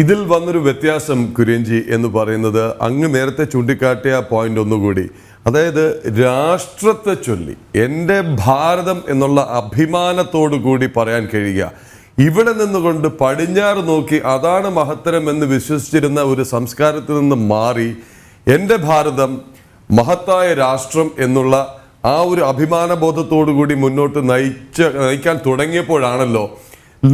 ഇതിൽ വന്നൊരു വ്യത്യാസം കുര്യൻജി എന്ന് പറയുന്നത് അങ്ങ് നേരത്തെ ചൂണ്ടിക്കാട്ടിയ പോയിന്റ് ഒന്നുകൂടി, അതായത് രാഷ്ട്രത്തെ ചൊല്ലി എൻ്റെ ഭാരതം എന്നുള്ള അഭിമാനത്തോടു കൂടി പറയാൻ കഴിയുക. ഇവിടെ നിന്നുകൊണ്ട് പടിഞ്ഞാറ് നോക്കി അതാണ് മഹത്തരം എന്ന് വിശ്വസിച്ചിരുന്ന ഒരു സംസ്കാരത്തിൽ നിന്ന് മാറി എൻ്റെ ഭാരതം മഹത്തായ രാഷ്ട്രം എന്നുള്ള ആ ഒരു അഭിമാനബോധത്തോടു കൂടി മുന്നോട്ട് നയിക്കാൻ തുടങ്ങിയപ്പോഴാണല്ലോ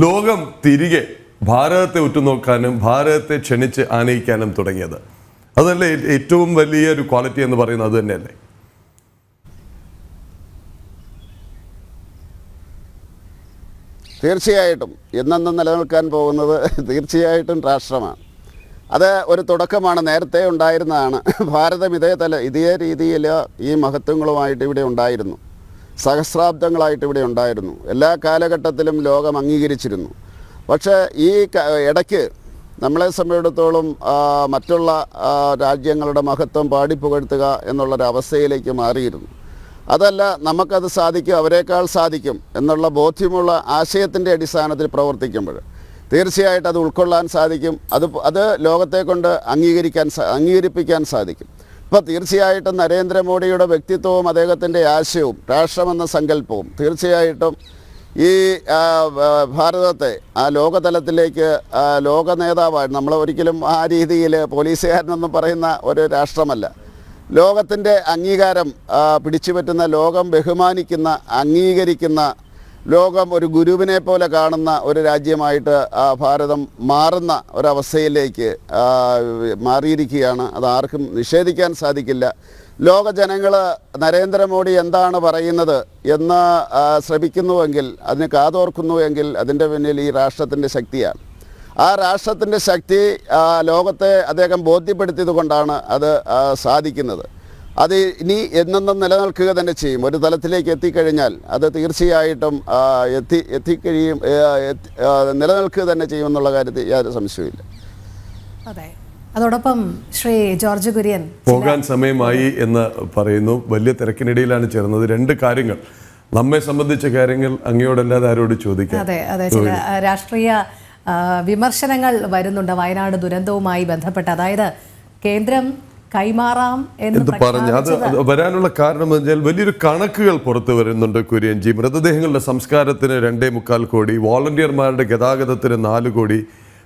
ലോകം തിരികെ ഭാരതത്തെ ഉറ്റുനോക്കാനും ഭാരതത്തെ ക്ഷണിച്ച് ആനയിക്കാനും തുടങ്ങിയത്. അതല്ലേ ഏറ്റവും വലിയ ഒരു ക്വാളിറ്റി എന്ന് പറയുന്നത്? അത് തന്നെയല്ലേ? തീർച്ചയായിട്ടും എന്നെന്നും നിലനിൽക്കാൻ പോകുന്നത് തീർച്ചയായിട്ടും രാഷ്ട്രമാണ്. അത് ഒരു തുടക്കമാണ്, നേരത്തെ ഉണ്ടായിരുന്നതാണ്. ഭാരതം ഇതേ രീതിയിൽ ഈ മഹത്വങ്ങളുമായിട്ട് ഇവിടെ ഉണ്ടായിരുന്നു, സഹസ്രാബ്ദങ്ങളായിട്ട് ഇവിടെ ഉണ്ടായിരുന്നു, എല്ലാ കാലഘട്ടത്തിലും ലോകം അംഗീകരിച്ചിരുന്നു. പക്ഷേ ഈ ഇടയ്ക്ക് നമ്മളെ സംബന്ധിച്ചിടത്തോളം മറ്റുള്ള രാജ്യങ്ങളുടെ മഹത്വം പാടിപ്പുകഴ്ത്തുക എന്നുള്ളൊരവസ്ഥയിലേക്ക് മാറിയിരുന്നു. അതല്ല, നമുക്കത് സാധിക്കും, അവരെക്കാൾ സാധിക്കും എന്നുള്ള ബോധ്യമുള്ള ആശയത്തിൻ്റെ അടിസ്ഥാനത്തിൽ പ്രവർത്തിക്കുമ്പോൾ തീർച്ചയായിട്ടും അത് ഉൾക്കൊള്ളാൻ സാധിക്കും, അത് ലോകത്തെ കൊണ്ട് അംഗീകരിപ്പിക്കാൻ സാധിക്കും. ഇപ്പോൾ തീർച്ചയായിട്ടും നരേന്ദ്രമോദിയുടെ വ്യക്തിത്വവും അദ്ദേഹത്തിൻ്റെ ആശയവും രാഷ്ട്രമെന്ന സങ്കല്പവും തീർച്ചയായിട്ടും ഈ ഭാരതത്തെ ആ ലോകതലത്തിലേക്ക് ലോക നേതാവായി, നമ്മൾ ഒരിക്കലും ആ രീതിയിൽ പോലീസുകാരനെന്നും പറയുന്ന ഒരു രാഷ്ട്രമല്ല, ലോകത്തിൻ്റെ അംഗീകാരം പിടിച്ചുപറ്റുന്ന, ലോകം ബഹുമാനിക്കുന്ന, അംഗീകരിക്കുന്ന, ലോകം ഒരു ഗുരുവിനെ പോലെ കാണുന്ന ഒരു രാജ്യമായിട്ട് ഭാരതം മാറുന്ന ഒരവസ്ഥയിലേക്ക് മാറിയിരിക്കുകയാണ്. അത് ആർക്കും നിഷേധിക്കാൻ സാധിക്കില്ല. ലോക ജനങ്ങൾ നരേന്ദ്രമോദി എന്താണ് പറയുന്നത് എന്ന് ശ്രമിക്കുന്നുവെങ്കിൽ, അതിന് കാതോർക്കുന്നുവെങ്കിൽ അതിൻ്റെ പിന്നിൽ ഈ രാഷ്ട്രത്തിൻ്റെ ശക്തിയാണ്. ആ രാഷ്ട്രത്തിൻ്റെ ശക്തി ലോകത്തെ അദ്ദേഹം ബോധ്യപ്പെടുത്തിയത് കൊണ്ടാണ് അത് സാധിക്കുന്നത്. അത് ഇനി എന്നെന്നും നിലനിൽക്കുക തന്നെ ചെയ്യും. ഒരു തലത്തിലേക്ക് എത്തിക്കഴിഞ്ഞാൽ അത് തീർച്ചയായിട്ടും നിലനിൽക്കുക തന്നെ ചെയ്യുമെന്നുള്ള കാര്യത്തിൽ യാതൊരു സംശയമില്ല. അതെ, അതോടൊപ്പം ശ്രീ ജോർജ് കുര്യൻ, പോകാൻ സമയമായി എന്ന് പറയുന്നു. വലിയ തിരക്കിനിടയിലാണ് ചേർന്നത്. രണ്ട് കാര്യങ്ങൾ, നമ്മെ സംബന്ധിച്ച കാര്യങ്ങൾ അങ്ങയോടല്ലാതെ ആരോട് ചോദിക്കാം. അതെ അതെ, ചില രാഷ്ട്രീയ വിമർശനങ്ങൾ വരുന്നുണ്ട് വയനാട് ദുരന്തവുമായി ബന്ധപ്പെട്ട്. അതായത് കേന്ദ്രം കൈമാറാം എന്ന് പറഞ്ഞു. അത് വരാനുള്ള കാരണം എന്ന് വെച്ചാൽ വലിയൊരു കണക്കുകൾ പുറത്തു വരുന്നുണ്ട് കുര്യൻജി. മൃതദേഹങ്ങളുടെ സംസ്കാരത്തിന് 2.25 കോടി, വോളണ്ടിയർമാരുടെ ഗതാഗതത്തിന് 4 കോടി,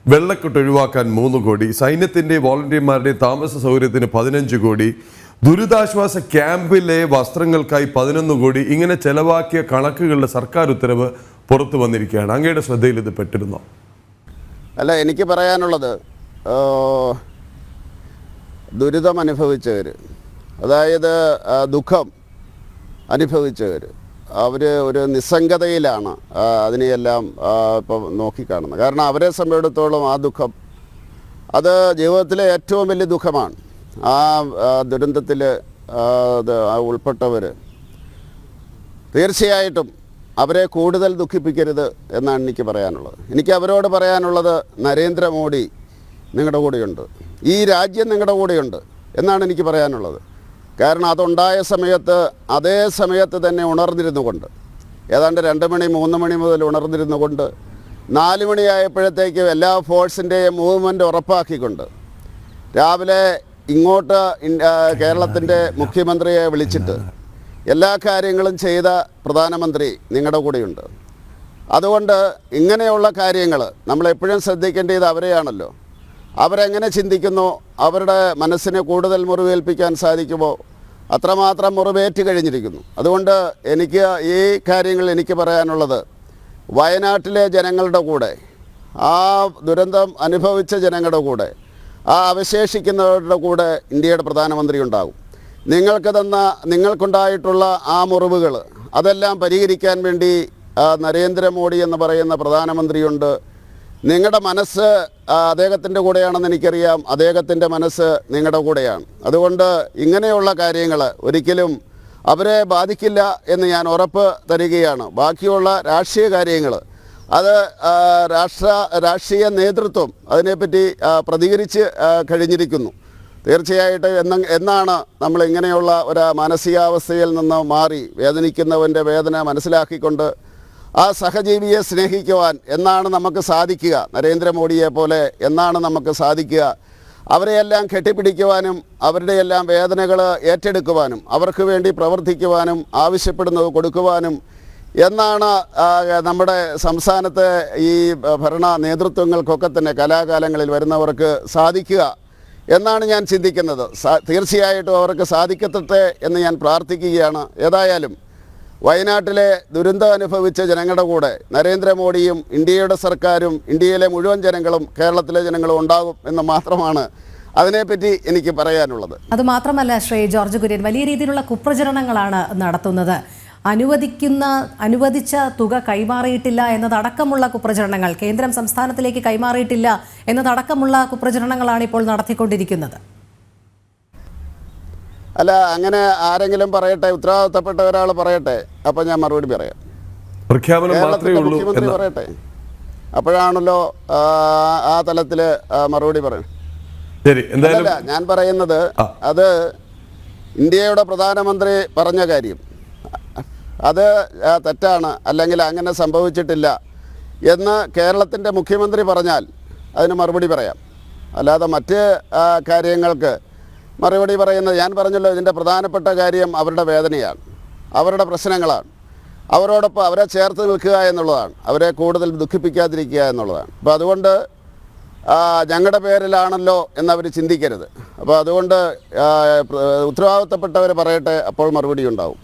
വെള്ളക്കെട്ട് ഒഴിവാക്കാൻ 3 കോടി, സൈന്യത്തിൻ്റെ വോളണ്ടിയർമാരുടെയും താമസ സൗകര്യത്തിന് 15 കോടി, ദുരിതാശ്വാസ ക്യാമ്പിലെ വസ്ത്രങ്ങൾക്കായി 11 കോടി, ഇങ്ങനെ ചെലവാക്കിയ കണക്കുകളുടെ സർക്കാർ ഉത്തരവ് പുറത്തു വന്നിരിക്കുകയാണ്. അങ്ങയുടെ ശ്രദ്ധയിൽ ഇത് പെട്ടിരുന്നോ? അല്ല, എനിക്ക് പറയാനുള്ളത് ദുരിതം അനുഭവിച്ചവർ, അതായത് ദുഃഖം അനുഭവിച്ചവർ, അവർ ഒരു നിസ്സംഗതയിലാണ് അതിനെയെല്ലാം ഇപ്പം നോക്കിക്കാണുന്നത്. കാരണം അവരെ സംബന്ധിച്ചിടത്തോളം ആ ദുഃഖം അത് ജീവിതത്തിലെ ഏറ്റവും വലിയ ദുഃഖമാണ്. ആ ദുരന്തത്തിൽ ഉൾപ്പെട്ടവർ തീർച്ചയായിട്ടും അവരെ കൂടുതൽ ദുഃഖിപ്പിക്കരുത് എന്നാണ് എനിക്ക് പറയാനുള്ളത്. എനിക്ക് അവരോട് പറയാനുള്ളത്, നരേന്ദ്രമോദി നിങ്ങളുടെ കൂടെയുണ്ട്, ഈ രാജ്യം നിങ്ങളുടെ കൂടെയുണ്ട് എന്നാണ് എനിക്ക് പറയാനുള്ളത്. കാരണം അതുണ്ടായ സമയത്ത് അതേ സമയത്ത് തന്നെ ഉണർന്നിരുന്നു കൊണ്ട്, ഏതാണ്ട് 2 മണി 3 മണി മുതൽ ഉണർന്നിരുന്നു കൊണ്ട് 4 മണിയായപ്പോഴത്തേക്കും എല്ലാ ഫോഴ്സിൻ്റെയും മൂവ്മെൻറ്റ് ഉറപ്പാക്കിക്കൊണ്ട് രാവിലെ ഇങ്ങോട്ട് കേരളത്തിൻ്റെ മുഖ്യമന്ത്രിയെ വിളിച്ചിട്ട് എല്ലാ കാര്യങ്ങളും ചെയ്ത പ്രധാനമന്ത്രി നിങ്ങളുടെ കൂടെയുണ്ട്. അതുകൊണ്ട് ഇങ്ങനെയുള്ള കാര്യങ്ങൾ നമ്മളെപ്പോഴും ശ്രദ്ധിക്കേണ്ടത് അവരെയാണല്ലോ. അവരെങ്ങനെ ചിന്തിക്കുന്നു, അവരുടെ മനസ്സിനെ കൂടുതൽ മുറിവേൽപ്പിക്കാൻ സാധിക്കുമോ അത്രമാത്രം മുറിവേറ്റ് കഴിഞ്ഞിരിക്കുന്നു. അതുകൊണ്ട് എനിക്ക് ഈ കാര്യങ്ങൾ എനിക്ക് പറയാനുള്ളത്, വയനാട്ടിലെ ജനങ്ങളുടെ കൂടെ, ആ ദുരന്തം അനുഭവിച്ച ജനങ്ങളുടെ കൂടെ, ആ അവശേഷിക്കുന്നവരുടെ കൂടെ ഇന്ത്യയുടെ പ്രധാനമന്ത്രി ഉണ്ടാകും. നിങ്ങൾക്കുണ്ടായിട്ടുള്ള ആ മുറിവുകൾ അതെല്ലാം പരിഹരിക്കാൻ വേണ്ടി നരേന്ദ്രമോദി എന്ന് പറയുന്ന പ്രധാനമന്ത്രിയുണ്ട്. നിങ്ങളുടെ മനസ്സ് അദ്ദേഹത്തിൻ്റെ കൂടെയാണെന്ന് എനിക്കറിയാം, അദ്ദേഹത്തിൻ്റെ മനസ്സ് നിങ്ങളുടെ കൂടെയാണ്. അതുകൊണ്ട് ഇങ്ങനെയുള്ള കാര്യങ്ങൾ ഒരിക്കലും അവരെ ബാധിക്കില്ല എന്ന് ഞാൻ ഉറപ്പ് തരികയാണ്. ബാക്കിയുള്ള രാഷ്ട്രീയ കാര്യങ്ങൾ അത് രാഷ്ട്രീയ നേതൃത്വം അതിനെപ്പറ്റി പ്രതികരിച്ച് കഴിഞ്ഞിരിക്കുന്നു. തീർച്ചയായിട്ടും എന്നാണ് നമ്മൾ ഇങ്ങനെയുള്ള ഒരു മാനസികാവസ്ഥയിൽ നിന്ന് മാറി വേദനിക്കുന്നവൻ്റെ വേദന മനസ്സിലാക്കിക്കൊണ്ട് ആ സഹജീവിയെ സ്നേഹിക്കുവാൻ എന്നാണ് നമുക്ക് സാധിക്കുക? നരേന്ദ്രമോദിയെ പോലെ എന്നാണ് നമുക്ക് സാധിക്കുക? അവരെയെല്ലാം കെട്ടിപ്പിടിക്കുവാനും അവരുടെയെല്ലാം വേദനകൾ ഏറ്റെടുക്കുവാനും അവർക്ക് വേണ്ടി പ്രവർത്തിക്കുവാനും ആവശ്യപ്പെടുന്നത് കൊടുക്കുവാനും എന്നാണ് നമ്മുടെ സംസ്ഥാനത്തെ ഈ ഭരണ നേതൃത്വങ്ങൾക്കൊക്കെ തന്നെ കലാകാലങ്ങളിൽ വരുന്നവർക്ക് സാധിക്കുക എന്നാണ് ഞാൻ ചിന്തിക്കുന്നത്. തീർച്ചയായിട്ടും അവർക്ക് സാധിക്കട്ടെ എന്ന് ഞാൻ പ്രാർത്ഥിക്കുകയാണ്. ഏതായാലും വയനാട്ടിലെ ദുരന്തം അനുഭവിച്ച ജനങ്ങളുടെ കൂടെ നരേന്ദ്രമോദിയും ഇന്ത്യയുടെ സർക്കാരും ഇന്ത്യയിലെ മുഴുവൻ ജനങ്ങളും കേരളത്തിലെ ജനങ്ങളും ഉണ്ടാകും എന്ന് മാത്രമാണ് അതിനെപ്പറ്റി എനിക്ക് പറയാനുള്ളത്. അതുമാത്രമല്ല ശ്രീ ജോർജ് കുര്യൻ, വലിയ രീതിയിലുള്ള കുപ്രചരണങ്ങളാണ് നടത്തുന്നത്. അനുവദിച്ച തുക കൈമാറിയിട്ടില്ല എന്നതടക്കമുള്ള കുപ്രചരണങ്ങൾ, കേന്ദ്രം സംസ്ഥാനത്തിലേക്ക് കൈമാറിയിട്ടില്ല എന്നതടക്കമുള്ള കുപ്രചരണങ്ങളാണ് ഇപ്പോൾ നടത്തിക്കൊണ്ടിരിക്കുന്നത്. അല്ല, അങ്ങനെ ആരെങ്കിലും പറയട്ടെ, ഉത്തരവാദിത്തപ്പെട്ട ഒരാൾ പറയട്ടെ, അപ്പം ഞാൻ മറുപടി പറയാം. പ്രഖ്യാപനം മാത്രമേ കേരളത്തിലെ ഉള്ളൂ മുഖ്യമന്ത്രി പറയട്ടെ, അപ്പോഴാണല്ലോ ആ തലത്തിൽ മറുപടി പറയും. ശരി, എന്തായാലും അല്ല, ഞാൻ പറയുന്നത് അത് ഇന്ത്യയുടെ പ്രധാനമന്ത്രി പറഞ്ഞ കാര്യം അത് തെറ്റാണ്, അല്ലെങ്കിൽ അങ്ങനെ സംഭവിച്ചിട്ടില്ല എന്ന് കേരളത്തിൻ്റെ മുഖ്യമന്ത്രി പറഞ്ഞാൽ അതിന് മറുപടി പറയാം. അല്ലാതെ മറ്റ് കാര്യങ്ങൾക്ക് മറുപടി പറയുന്നത്, ഞാൻ പറഞ്ഞല്ലോ, ഇതിൻ്റെ പ്രധാനപ്പെട്ട കാര്യം അവരുടെ വേദനയാണ്, അവരുടെ പ്രശ്നങ്ങളാണ്. അവരോടൊപ്പം അവരെ ചേർത്ത് നിൽക്കുക എന്നുള്ളതാണ്, അവരെ കൂടുതൽ ദുഃഖിപ്പിക്കാതിരിക്കുക എന്നുള്ളതാണ്. അപ്പോൾ അതുകൊണ്ട് ഞങ്ങളുടെ പേരിലാണല്ലോ എന്നവർ ചിന്തിക്കരുത്. അപ്പോൾ അതുകൊണ്ട് ഉത്തരവാദിത്തപ്പെട്ടവർ പറയട്ടെ, അപ്പോൾ മറുപടി ഉണ്ടാവും.